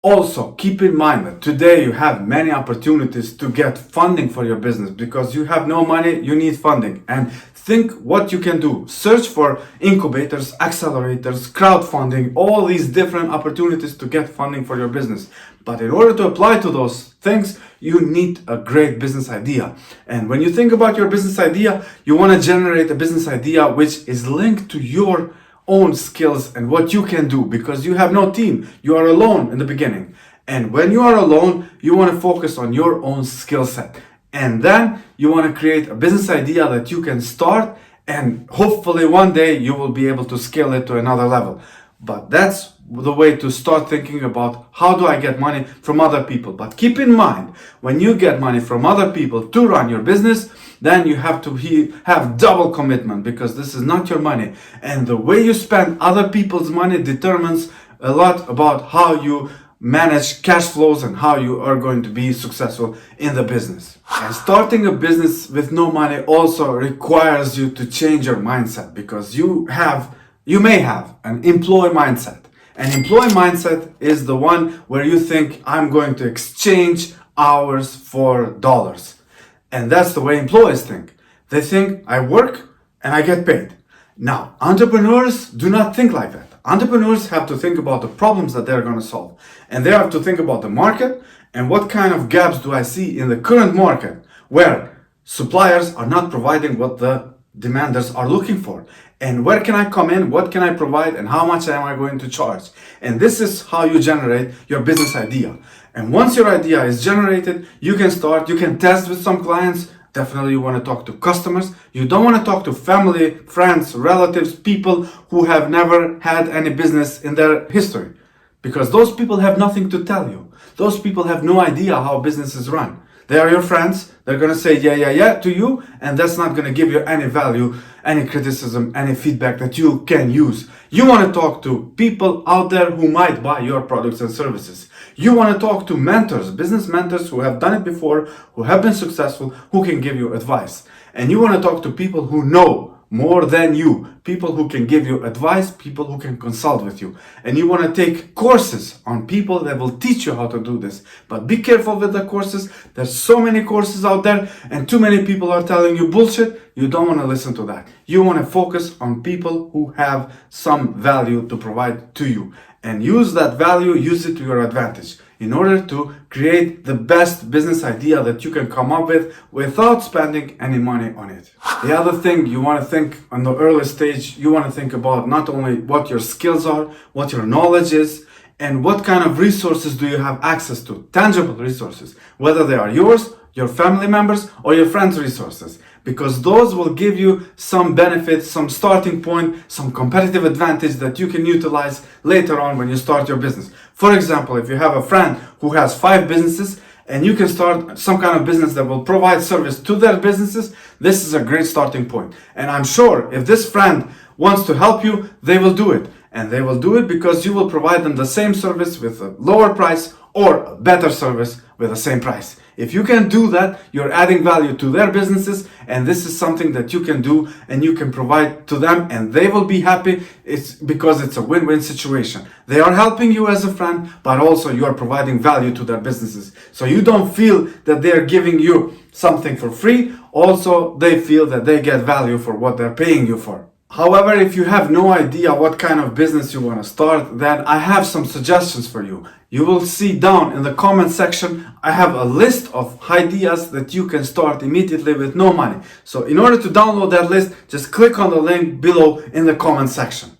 Also, keep in mind that today you have many opportunities to get funding for your business because you have no money, you need funding. And think what you can do. Search for incubators, accelerators, crowdfunding, all these different opportunities to get funding for your business. But in order to apply to those things, you need a great business idea. And when you think about your business idea, you want to generate a business idea which is linked to your own skills and what you can do, because you have no team. You are alone in the beginning. And when you are alone, you want to focus on your own skill set. And then you want to create a business idea that you can start, and hopefully one day you will be able to scale it to another level. But that's the way to start thinking about how do I get money from other people. But keep in mind, when you get money from other people to run your business, then you have to have double commitment, because this is not your money. And the way you spend other people's money determines a lot about how you manage cash flows and how you are going to be successful in the business. And starting a business with no money also requires you to change your mindset, because you may have an employee mindset. An employee mindset is the one where you think, I'm going to exchange hours for dollars. And that's the way employees think. They think, I work and I get paid. Now, entrepreneurs do not think like that. Entrepreneurs have to think about the problems that they're going to solve. And they have to think about the market and what kind of gaps do I see in the current market where suppliers are not providing what the demanders are looking for. And where can I come in? What can I provide? And how much am I going to charge? And this is how you generate your business idea. And once your idea is generated, you can test with some clients. Definitely you want to talk to customers. You don't want to talk to family, friends, relatives, people who have never had any business in their history. Because those people have nothing to tell you. Those people have no idea how business is run. They are your friends. They're going to say yeah to you, and that's not going to give you any value, any criticism, any feedback that you can use. You want to talk to people out there who might buy your products and services. You want to talk to mentors, business mentors who have done it before, who have been successful, who can give you advice. And you want to talk to people who know more than you, people who can give you advice, people who can consult with you. And you want to take courses on people that will teach you how to do this. But be careful with the courses. There's so many courses out there and too many people are telling you bullshit. You don't want to listen to that. You want to focus on people who have some value to provide to you. And use that value, use it to your advantage in order to create the best business idea that you can come up with without spending any money on it. The other thing you want to think on the early stage, you want to think about not only what your skills are, what your knowledge is, and what kind of resources do you have access to, tangible resources, whether they are yours, your family members, or your friends' resources. Because those will give you some benefits, some starting point, some competitive advantage that you can utilize later on when you start your business. For example, if you have a friend who has 5 businesses and you can start some kind of business that will provide service to their businesses, this is a great starting point. And I'm sure if this friend wants to help you, they will do it. And they will do it because you will provide them the same service with a lower price or a better service with the same price. If you can do that, you're adding value to their businesses, and this is something that you can do and you can provide to them, and they will be happy. It's because it's a win-win situation. They are helping you as a friend, but also you are providing value to their businesses. So you don't feel that they are giving you something for free. Also, they feel that they get value for what they're paying you for. However, if you have no idea what kind of business you want to start, then I have some suggestions for you. You will see down in the comment section, I have a list of ideas that you can start immediately with no money. So in order to download that list, just click on the link below in the comment section.